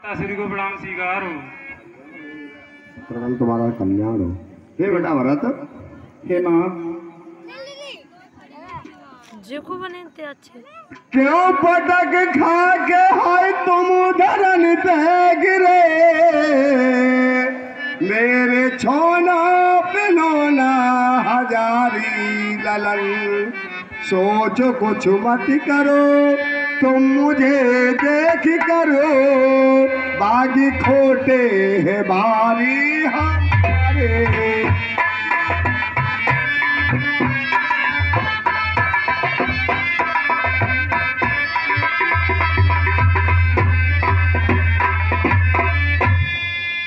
तासुरी को प्रणाम स्वीकार हो। प्रणाम तुम्हारा कल्याण हो। हे बेटा भरत, हे माँ जेको बने ते अच्छे क्यों पटक खा के हाय तुम धरन पे गिरे, मेरे छोना पिनोना हजारी ललन, सोच कुछ मत करो तुम मुझे देख करो, बागी खोटे है भारी हमारे।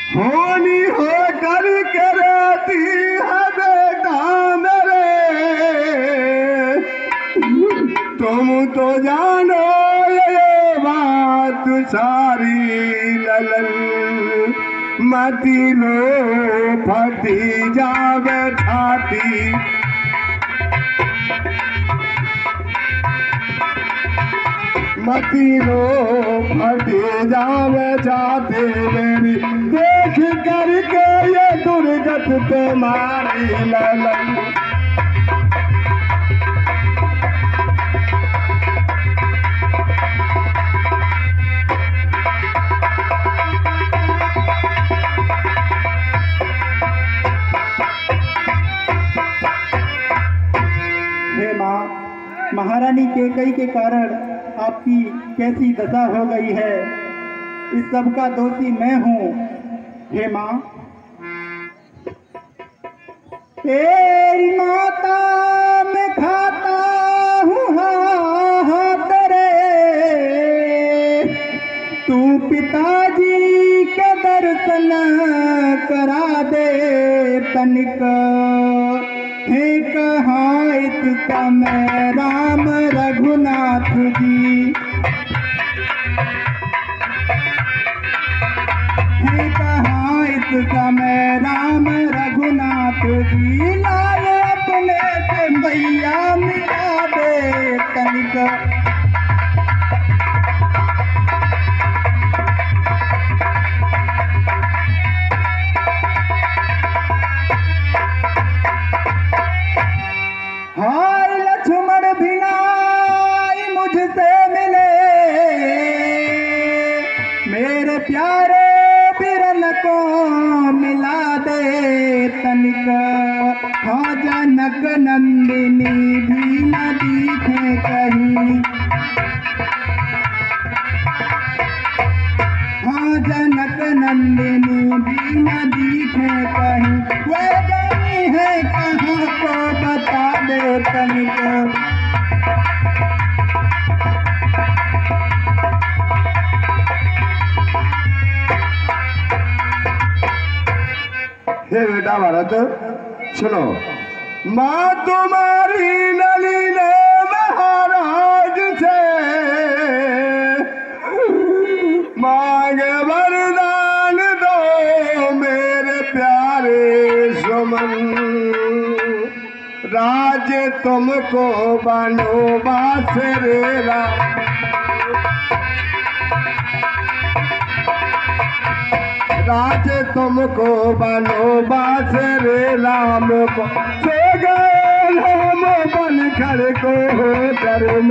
होनी हो कर रहती है बेटा मेरे, तुम तो जानो ये बात सारी ललन, मती लो फटी जावे छाती, मती लो फटी जावे छाती मेरी, देख करके ये दुर्गत तुम्हारी ललन। हे माँ, महारानी कैकेयी के कारण आपकी कैसी दशा हो गई है, इस सब का दोषी मैं हूँ। हे माँ, तेरी माता मैं खाता हूँ हाथ रे, तू पिताजी के दर्शन करा दे तनिक, हे कहाँ इस समय राम रघुनाथ जी, हे कहाँ इस समय राम रघुनाथ जी, लाल अपने से मैया मिला दे तनिक। हाय लक्ष्मण भिनाई मुझसे मिले, मेरे प्यारे बिरन को मिला दे तनिक, हाँ जनक नंदिनी भी न दिखे कहीं, हाँ जनक नंदिनी भी न दिखे कहीं, वे गई है कहाँ को बता दे तनिक। हे बेटा भरत सुनो, माँ तुम्हारी नली ने महाराज से मांगे वरदान दो मेरे प्यारे सुमन, राज तुमको बनवास रे राम, राज तुमको बनवास रे राम को, सो गए राम बन कर को धर्म।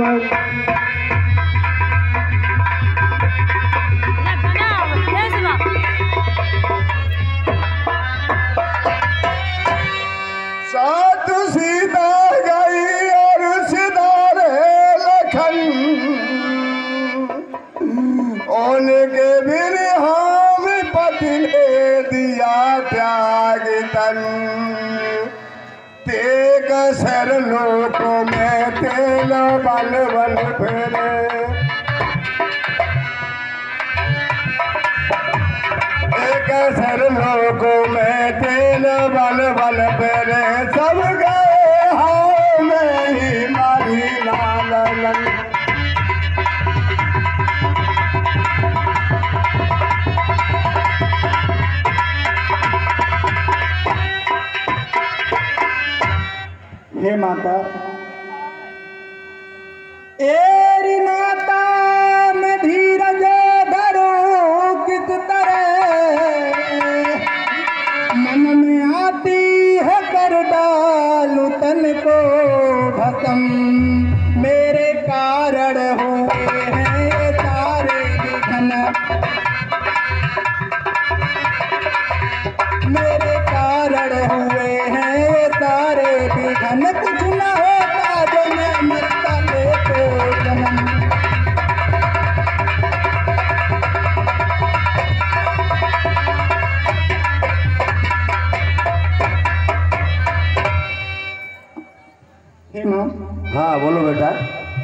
साथ सीता गई और सिधारे लखन, उनके बिन हम पति ने दिया त्याग तन, तेग सर लोक में तेल बल बल फेरे, एक सर लोक में तेल बल बल फेरे, सब गए हाँ में ही मारी लालन। हे माता, एरी माता में धीरज धरो, मेरे कारण हुए हैं ये सारे विघन, कुछ न होता जो मैं मरता लेते जन्म। हेमा, हाँ बोलो बेटा।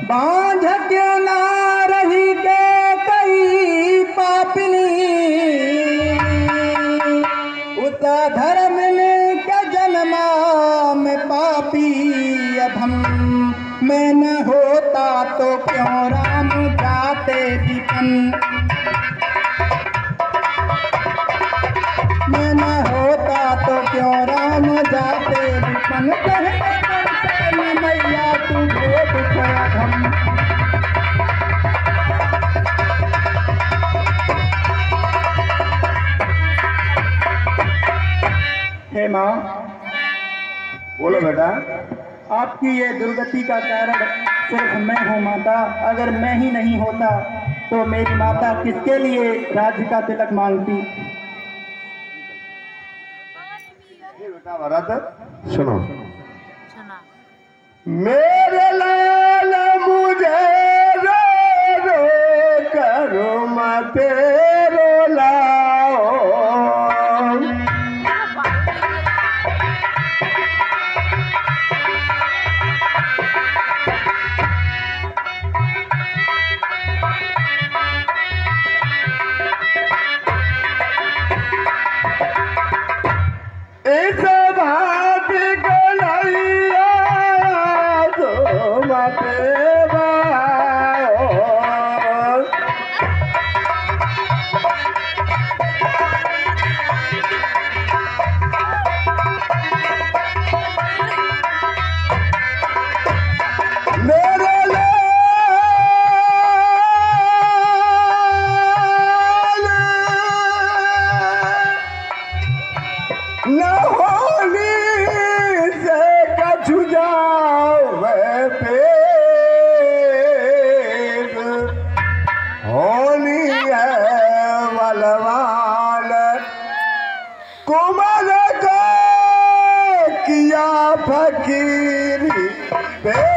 बांझ क्यों ना रही के कई पापिनी, उता धर्म के जन्मा में पापी। अब हम मैं न होता तो क्यों राम जाते विपन, मैं न होता तो क्यों राम जाते विपन। कहने करते न मैया तुझे दुख हम, हे माँ बोलो बेटा। आपकी ये दुर्गति का कारण सिर्फ मैं हूँ माता। अगर मैं ही नहीं होता तो मेरी माता किसके लिए राज्य का तिलक मांगती। ये बेटा भरत सुनो। सुना। मेरे लाल मुझे रो रो करो मत रोलाओ, इस बात गलैया तो मत बाओ। मेरे न होनी से कछु जावे पेट, होनी है बलवान कुमर को किया फकीरी पेट।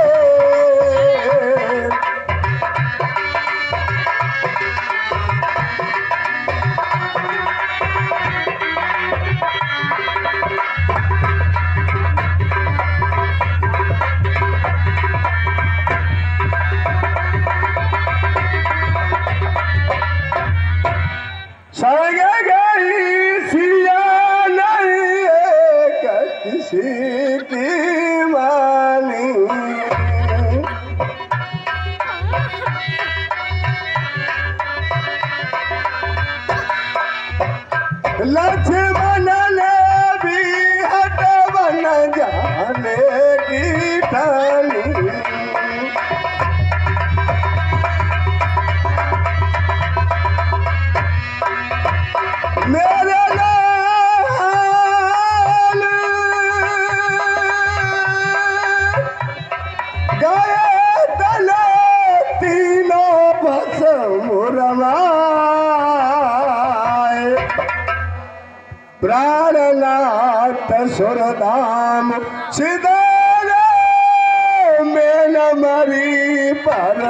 स्वर्ग गई सिया नहीं है किसी की मानी, लक्ष्मण ने भी हटवन जाने की ठानी। मेरे लाल गए तले तीनों बस मुरमाए, प्राणनाथ सुरदाम सिदारे में न मरी पर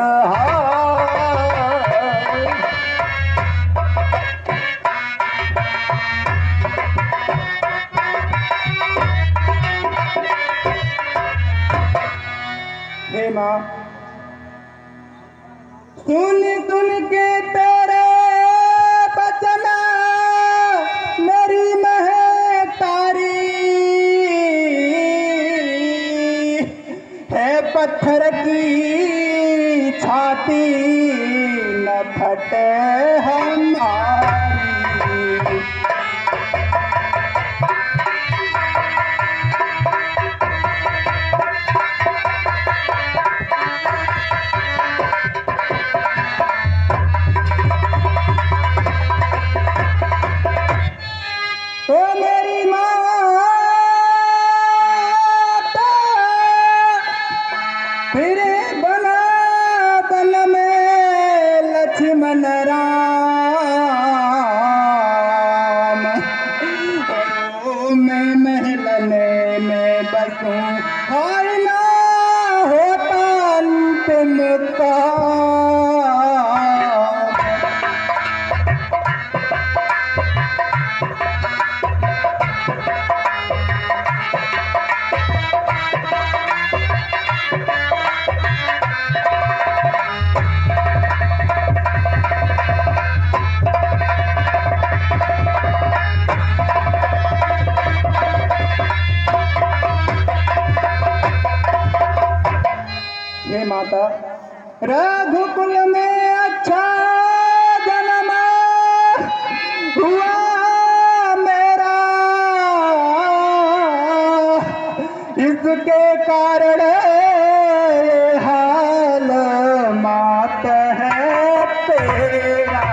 हे माँ, सुन सुन के तेरे बचन मेरी महतारी है, पत्थर की छाती न फटे हमारी। तू हाय ना होता अंतिम का। हे माता, रघुकुल में अच्छा जन्म हुआ मेरा, इसके कारण ये हाल मात है तेरा।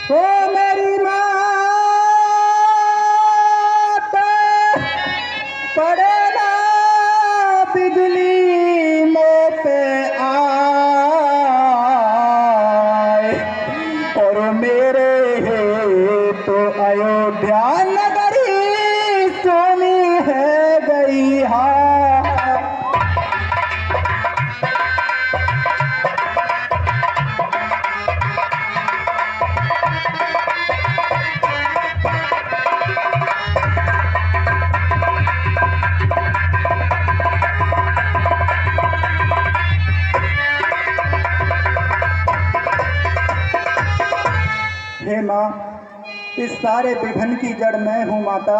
ओ मेरी मात, पड़े ना बिजली मुँह पे आए, और मेरे है तो अयोध्या नगरी सोनी है गई हाय। हे माँ, इस सारे विघन की जड़ मैं हूँ माता।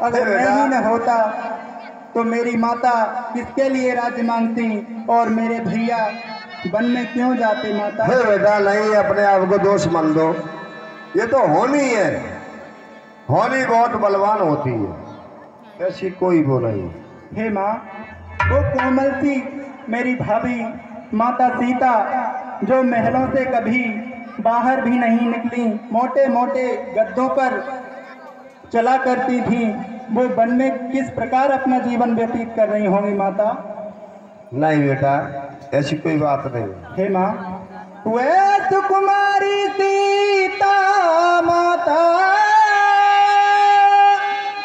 अगर मैं ही न होता तो मेरी माता किसके लिए राज्य मांगती और मेरे भैया वन में क्यों जाते माता? हे बेटा, नहीं अपने आप को दोष मान दो। ये तो होनी है, होनी बहुत बलवान होती है, ऐसी कोई वो नहीं। हे माँ, वो कोमल सी मेरी भाभी माता सीता जो महलों से कभी बाहर भी नहीं निकली, मोटे मोटे गद्दों पर चला करती थी, वो वन में किस प्रकार अपना जीवन व्यतीत कर रही होंगी माता? नहीं बेटा, ऐसी कोई बात नहीं। हे माँ, वे सुकुमारी सीता माता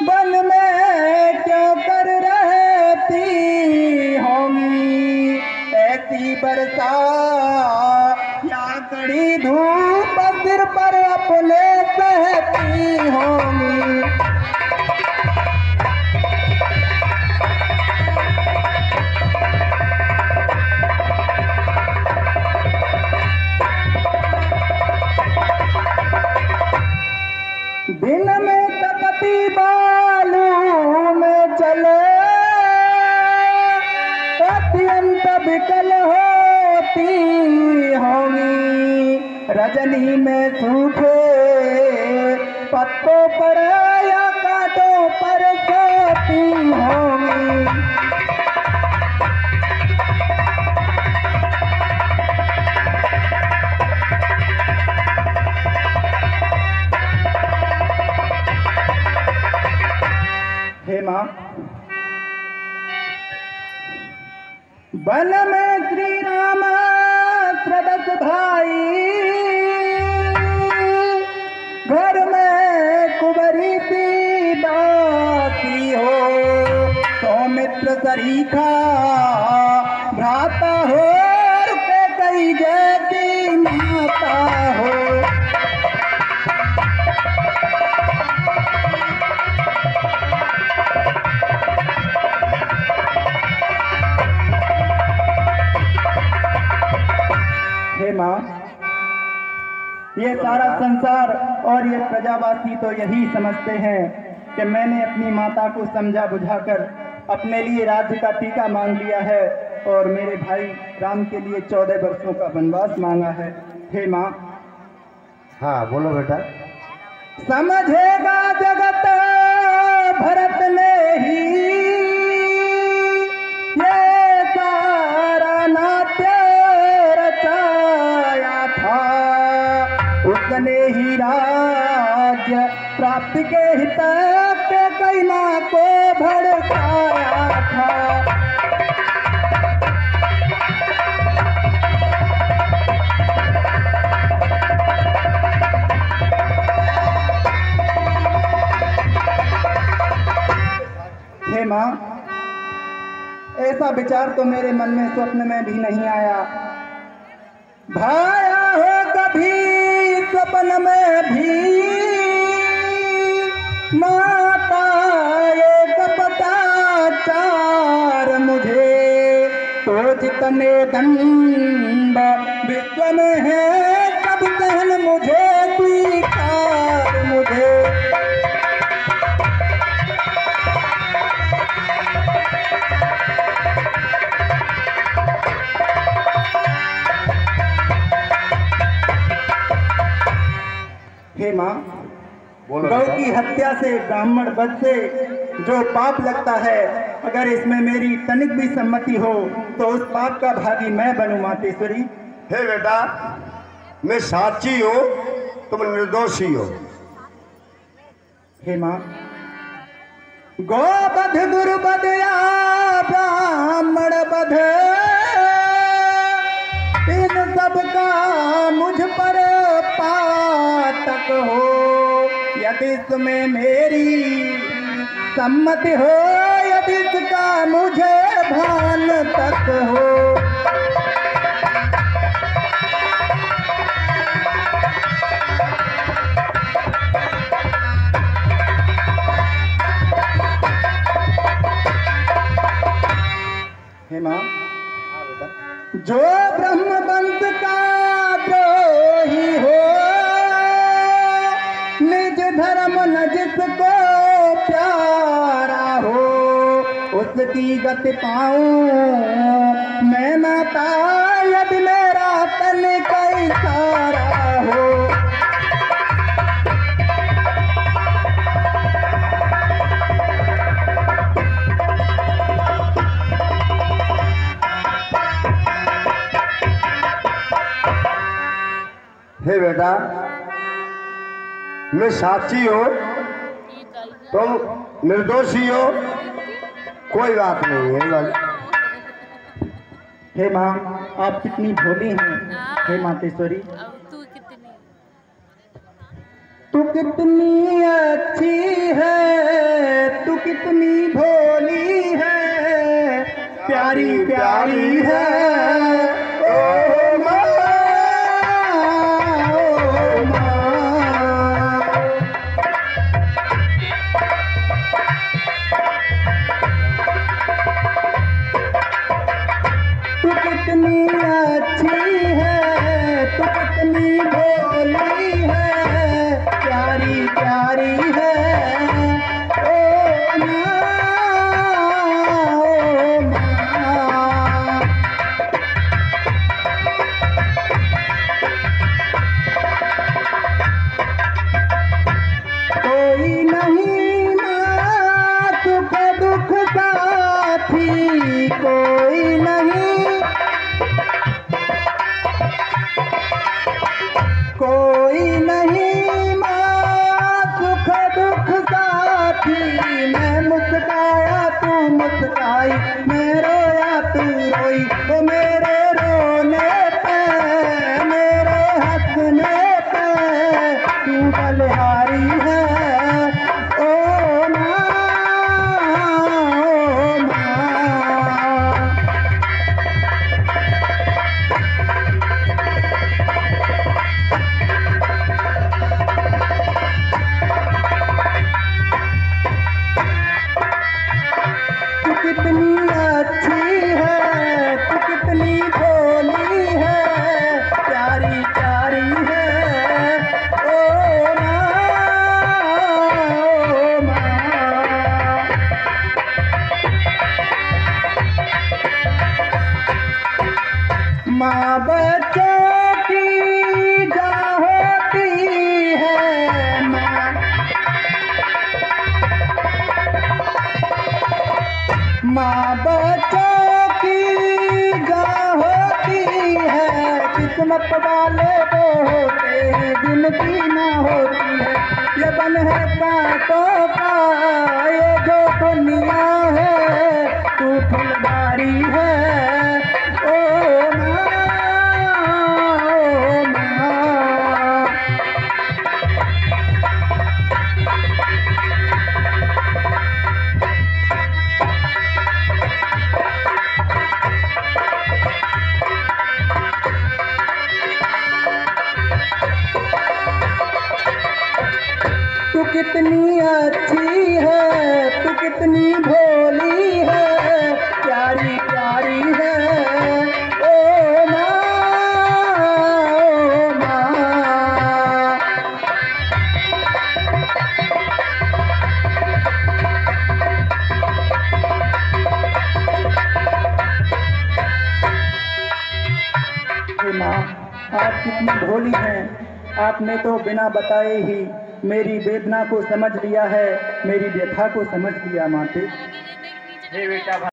वन में क्यों कर रहती होंगी ऐसी बरसा या कड़ी धूप सिर पर अपने सहती होंगी। दिन में तपती बालू में चले अत्यंत विकल होती होंगी, रजनी में सूखे पत्तों पर या कांटों पर सोती होंगी। हे माँ, वन में श्री राम प्रदत भाई, घर में कुंवरी सी दासी हो, सौमित्र सरीखा भ्राता हो, के कई जैसी माता हो। हे माँ, ये सारा संसार और ये प्रजावासी तो यही समझते हैं कि मैंने अपनी माता को समझा बुझाकर अपने लिए राज्य का टीका मांग लिया है और मेरे भाई राम के लिए 14 वर्षों का वनवास मांगा है। हे माँ, हाँ बोलो बेटा। समझेगा जगत भरत ने ही ये सारा नाट्य रचाया था, उसने ही राज्य प्राप्त भक्त के हित पे कई माँ को भड़काया था। हे माँ, ऐसा विचार तो मेरे मन में स्वप्न में भी नहीं आया। भाया हो कभी सपन में भी माता एक पताचार मुझे, तो जितने दंड विश्व में है सब सहन मुझे स्वीकार मुझे। हे माँ, बोलो गौ बेटा। की हत्या से, ब्राह्मण वध से जो पाप लगता है, अगर इसमें मेरी तनिक भी सम्मति हो तो उस पाप का भागी मैं बनूं मातेश्वरी। हे बेटा, मैं साची हूँ, तुम निर्दोषी हो। हे माँ, गौ बध दुर्बध या ब्राह्मण बध, इन सब का मुझ पर पातक हो। यदि इसमें मेरी सम्मति हो, यदि इसका मुझे भान तक हो। हे माँ, जो ब्रह्मवंश का द्रोही हो, निज धर्म न जिसको प्यारा हो, उसकी गति पाऊं मैं माता, यदि मेरा तन कई सारा हो। हे बेटा, मैं साची हूँ, तुम निर्दोषी हो, कोई बात नहीं है बस। हे माँ, आप कितनी भोली हैं। हे मातेश्वरी, अब तू कितनी तू कितनी अच्छी है, तू कितनी भोली है, प्यारी प्यारी है। ओ माँ, ओ माँ, तू कितनी अच्छी है, तू कितनी भोली है, प्यारी प्यारी है। ओ माँ, ओ माँ, कोई नहीं माँ सुख दुख साथी, कोई नहीं, कोई नहीं माँ सुख दुख साथी। मैं मुस्काया तू मुस्काई, मैं रोया तू रोई, ओ मेरे रोने पे, मेरे हंसने पे तू बलिहारी है। ओ माँ, ओ माँ, किस्मत वाले वो होते हैं जिनकी ना होती है। ये बन है कांटों का ये जो दुनिया है, तू फुलवारी है ओ माँ, ओ माँ। तू कितनी अच्छी है, तू कितनी भोली है, प्यारी प्यारी है ओ माँ, ओ माँ। हे माँ, आप कितनी भोली हैं। आपने तो बिना बताए ही मेरी वेदना को समझ लिया है, मेरी व्यथा को समझ लिया माते। हे बेटा।